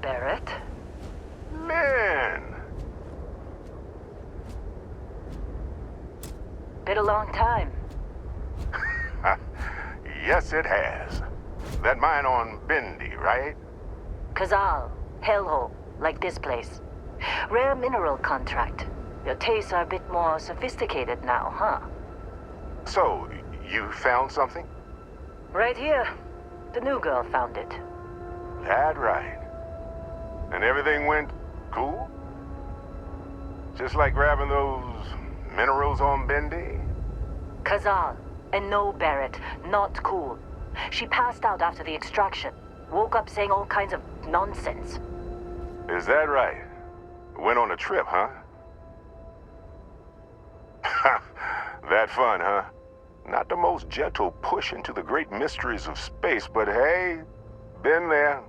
Barrett. Man! Been a long time. Yes, it has. That mine on Bendy, right? Kazal, hellhole, like this place. Rare mineral contract. Your tastes are a bit more sophisticated now, huh? So, you found something? Right here. The new girl found it. That right. And everything went cool? Just like grabbing those minerals on Bendy? Kazal. And no, Barrett. Not cool. She passed out after the extraction. Woke up saying all kinds of nonsense. Is that right? Went on a trip, huh? That fun, huh? Not the most gentle push into the great mysteries of space, but hey, been there.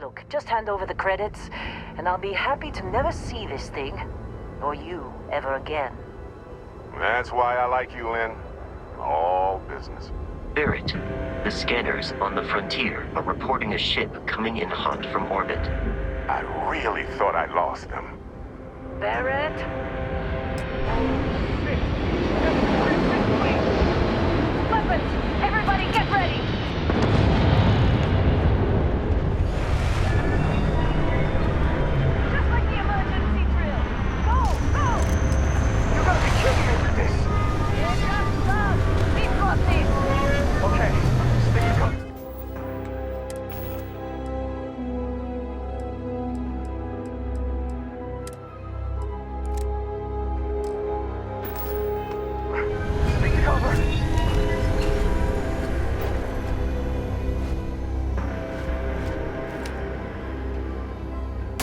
Look, just hand over the credits, and I'll be happy to never see this thing, or you, ever again. That's why I like you, Lynn. All business. Barrett, the scanners on the frontier are reporting a ship coming in hot from orbit. I really thought I lost them. Barrett? Weapons! Everybody get ready! Just like the emergency drill! Go! Go! You gotta be kidding me with this! It just does! Please cross these! Okay, stick it up. Stick it over.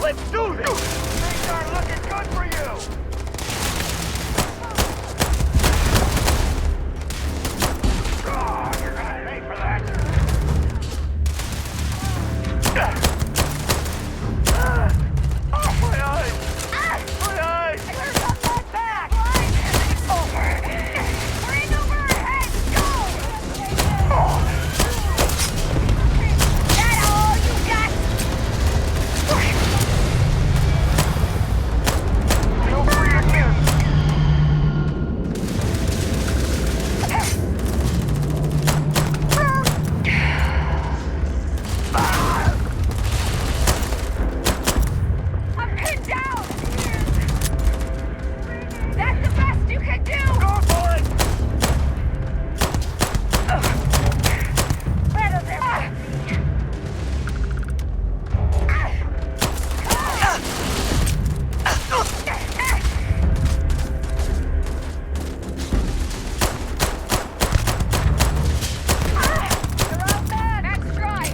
Let's do this! Things aren't looking good for you! Oh, you're gonna pay for that! Oh, my eyes! My eyes! Where's the flat back? Over! Bring over our heads! Go! That all you got? Feel free again! I'm pinned down! That's the best you can do! Go for it! Better than You're all bad! Max try!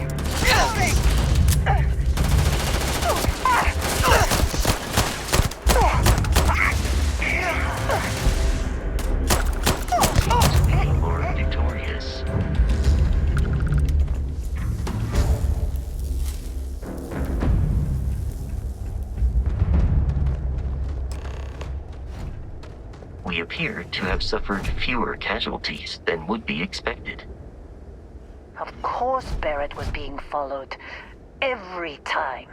Or victorious. We appear to have suffered fewer casualties than would be expected. Of course Barrett was being followed. Every time.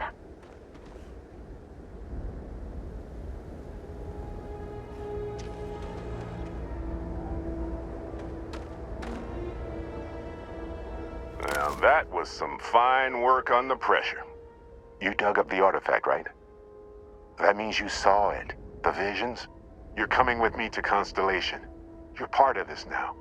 Now that was some fine work under pressure. You dug up the artifact, right? That means you saw it. The visions? You're coming with me to Constellation. You're part of this now.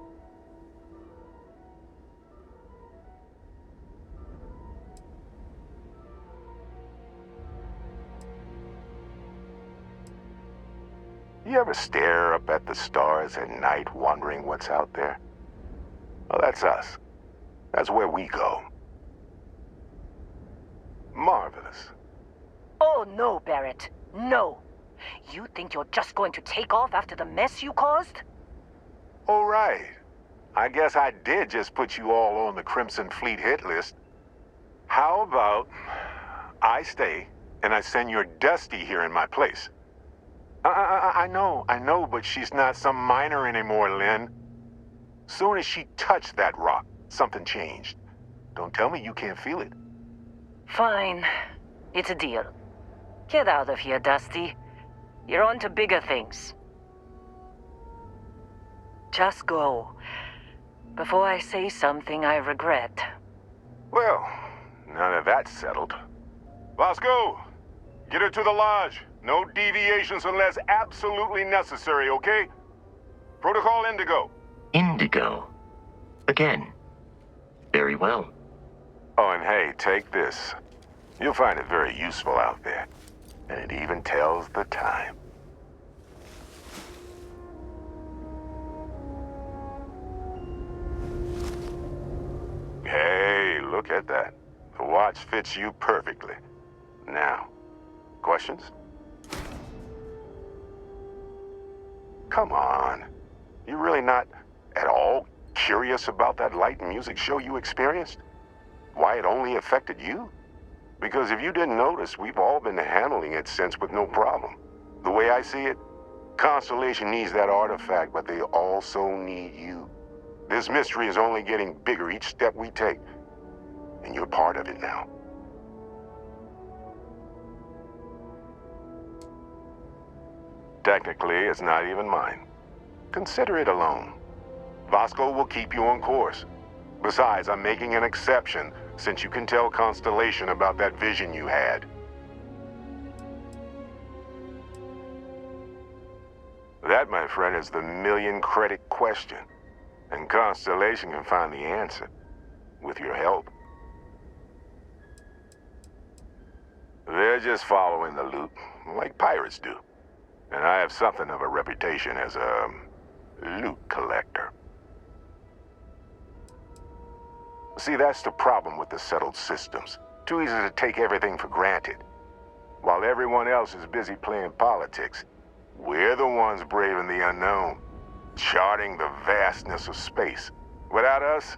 You ever stare up at the stars at night wondering what's out there? Well, that's us. That's where we go. Marvelous. Oh no, Barrett. No. You think you're just going to take off after the mess you caused? All right. I guess I did just put you all on the Crimson Fleet hit list. How about I stay and I send your Dusty here in my place? I know, but she's not some miner anymore, Lynn. Soon as she touched that rock, something changed. Don't tell me you can't feel it. Fine. It's a deal. Get out of here, Dusty. You're on to bigger things. Just go. Before I say something I regret. Well, now that that's settled. Vasco, get her to the lodge. No deviations unless absolutely necessary, okay? Protocol Indigo. Indigo. Again. Very well. Oh, and hey, take this. You'll find it very useful out there. And it even tells the time. Hey, look at that. The watch fits you perfectly. Now, questions? Come on. You really not at all curious about that light and music show you experienced? Why it only affected you? Because if you didn't notice, we've all been handling it since with no problem. The way I see it, Constellation needs that artifact, but they also need you. This mystery is only getting bigger each step we take, and you're part of it now. Technically, it's not even mine. Consider it a loan. Vasco will keep you on course. Besides, I'm making an exception since you can tell Constellation about that vision you had. That, my friend, is the million-credit question. And Constellation can find the answer, with your help. They're just following the loot, like pirates do. And I have something of a reputation as a loot collector. See, that's the problem with the settled systems. Too easy to take everything for granted. While everyone else is busy playing politics, we're the ones braving the unknown, charting the vastness of space. Without us,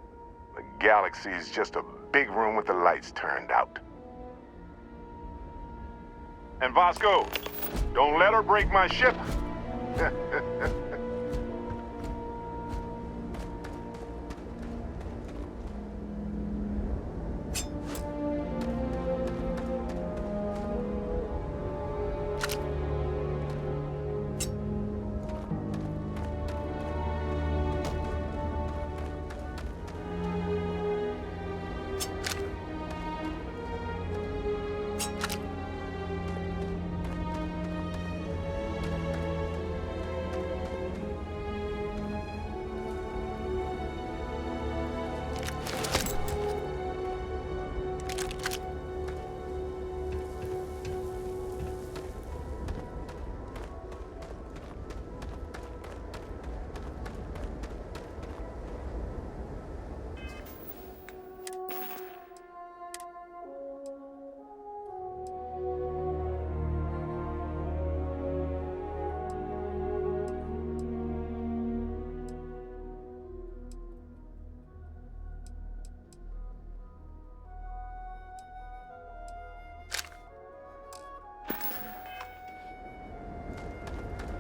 the galaxy is just a big room with the lights turned out. And Vasco, don't let her break my ship.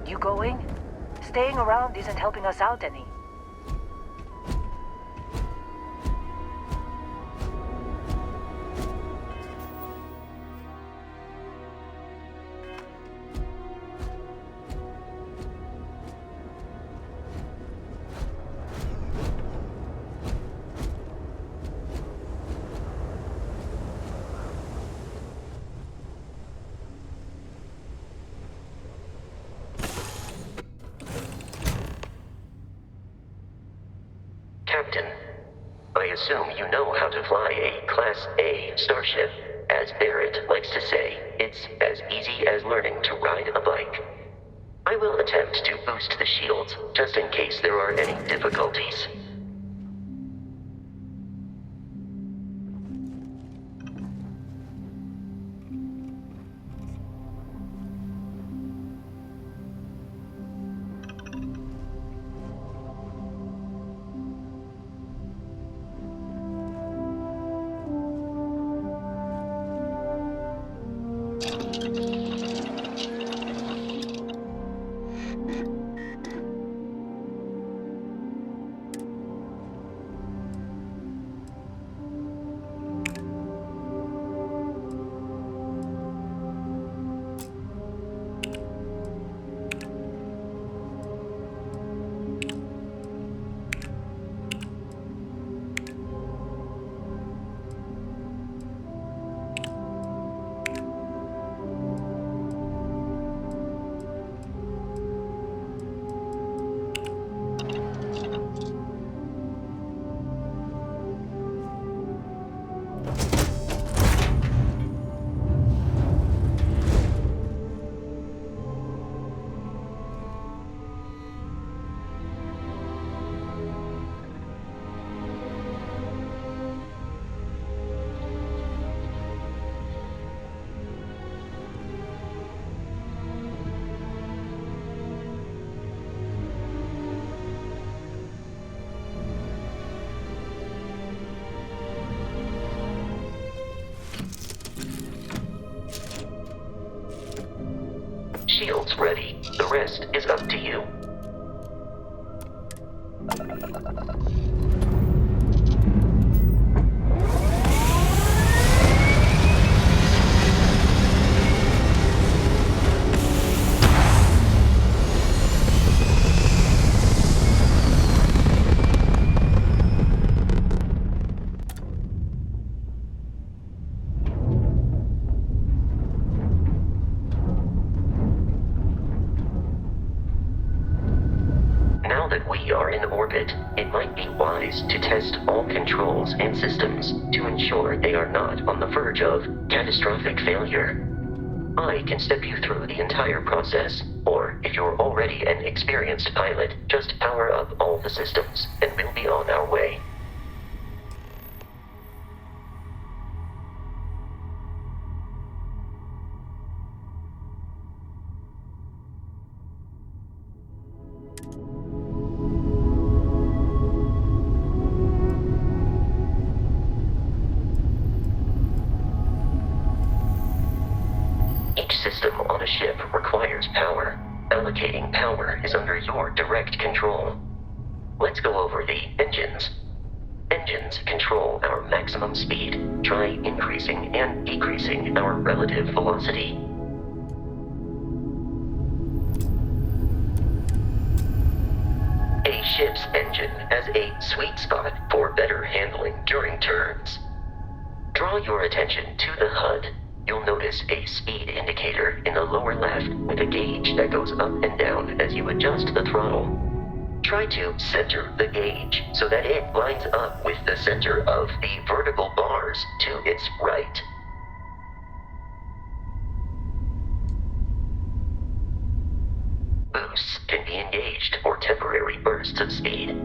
You going? Staying around isn't helping us out any. Captain, I assume you know how to fly a Class A starship. As Barrett likes to say, it's as easy as learning to ride a bike. I will attempt to boost the shields, just in case there are any difficulties. shields ready. The rest is up to you. Now that we are in orbit, it might be wise to test all controls and systems to ensure they are not on the verge of catastrophic failure. I can step you through the entire process, or if you're already an experienced pilot, just power up all the systems, and we'll be on our way. Each system on a ship requires power. Allocating power is under your direct control. Let's go over the engines. Engines control our maximum speed. Try increasing and decreasing our relative velocity. A ship's engine has a sweet spot for better handling during turns. Draw your attention to the HUD. You'll notice a speed indicator in the lower left with a gauge that goes up and down as you adjust the throttle. Try to center the gauge so that it lines up with the center of the vertical bars to its right. Boosts can be engaged for temporary bursts of speed.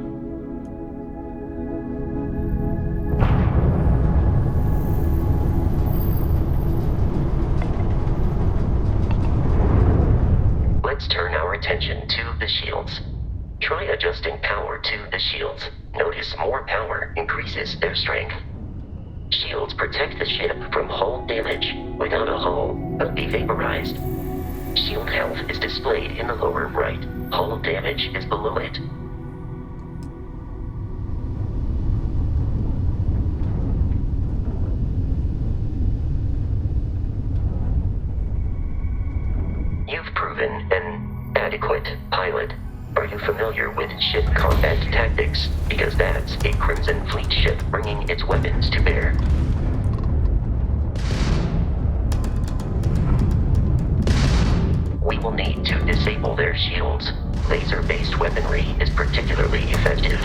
Let's turn our attention to the shields. Try adjusting power to the shields. Notice more power increases their strength. Shields protect the ship from hull damage. Without a hull, they'll be vaporized. Shield health is displayed in the lower right. Hull damage is below it. You've proven an adequate pilot. Are you familiar with ship combat tactics? Because that's a Crimson Fleet ship bringing its weapons to bear. We will need to disable their shields. Laser-based weaponry is particularly effective.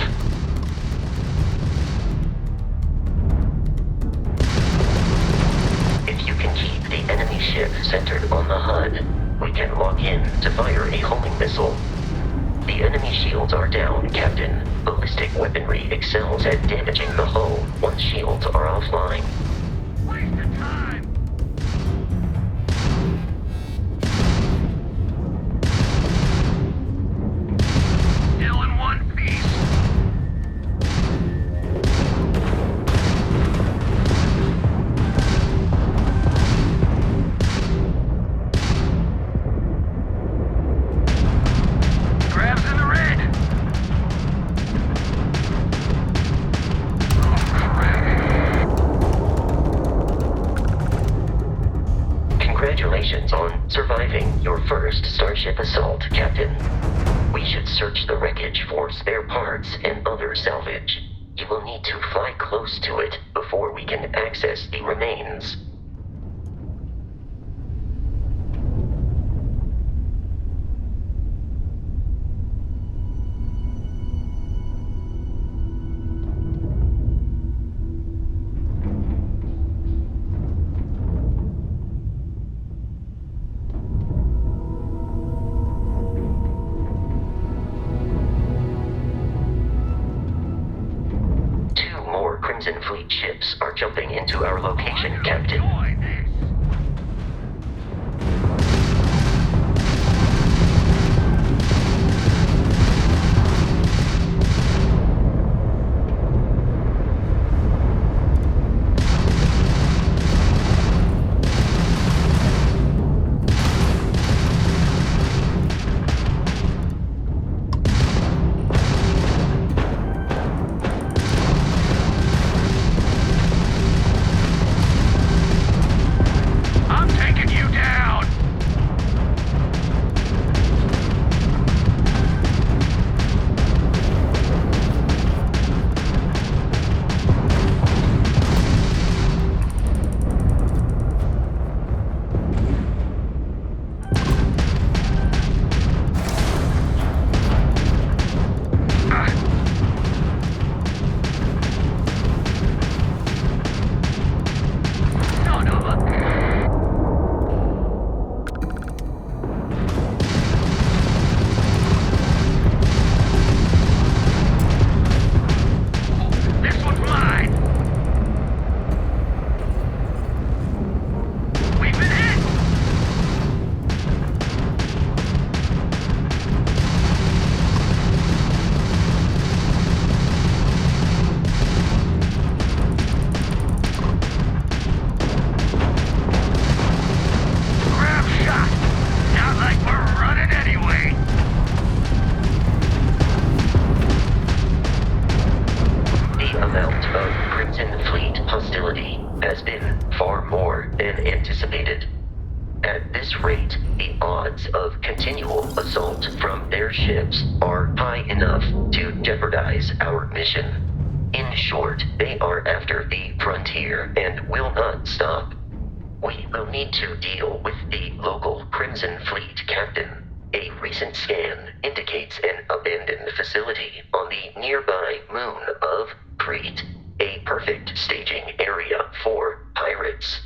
If you can keep the enemy ship centered on the HUD, we can lock in to fire a homing missile. The enemy shields are down, Captain. Ballistic weaponry excels at damaging the hull once shields are offline. Waste of time! Still in one piece. Grabs in the red. Congratulations on surviving your first Starship assault, Captain. We should search the wreckage for spare parts and other salvage. You will need to fly close to it before we can access the remains. Crimson Fleet ships are jumping into our location, Captain. Enjoy this. has been far more than anticipated. At this rate, the odds of continual assault from their ships are high enough to jeopardize our mission. In short, they are after the frontier and will not stop. We will need to deal with the local Crimson Fleet captain. A recent scan indicates an abandoned facility on the nearby moon of Crete, a perfect staging area for pirates.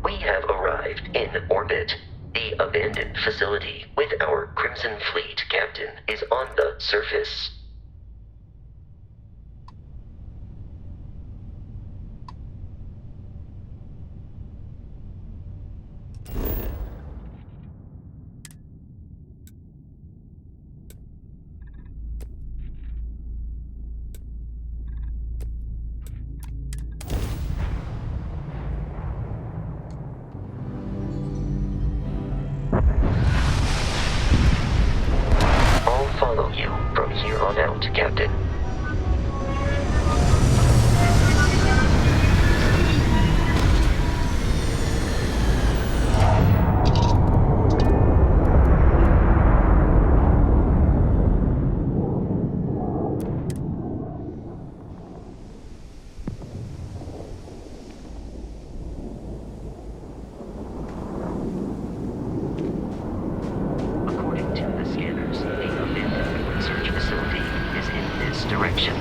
We have arrived in orbit. The abandoned facility with our Crimson Fleet captain is on the surface. I'll follow you from here on out, Captain. According to the scanners, the abandoned research facility is in this direction.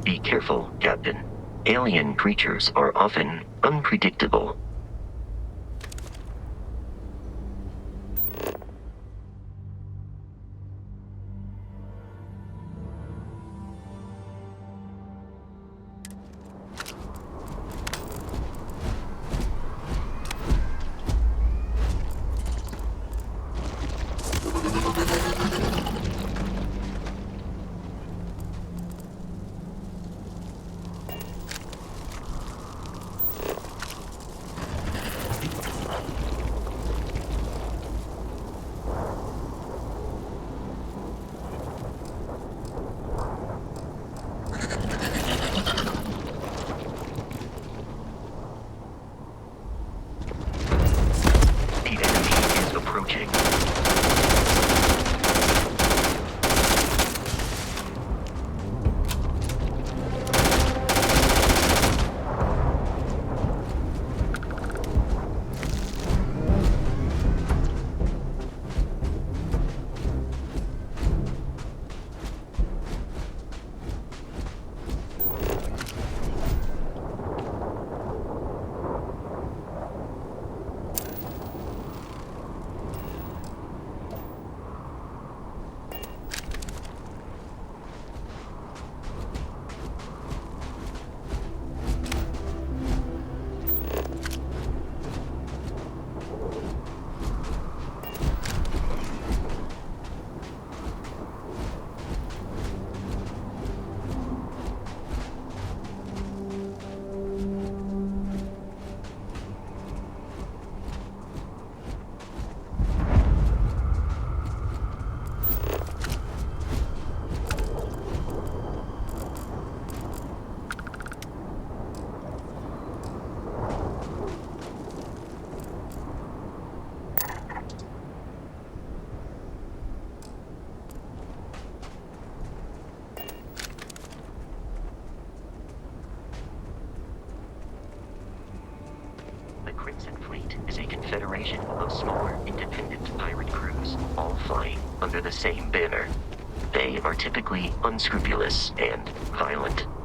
Be careful, Captain. Alien creatures are often unpredictable. Crimson Fleet is a confederation of smaller, independent pirate crews, all flying under the same banner. They are typically unscrupulous and violent.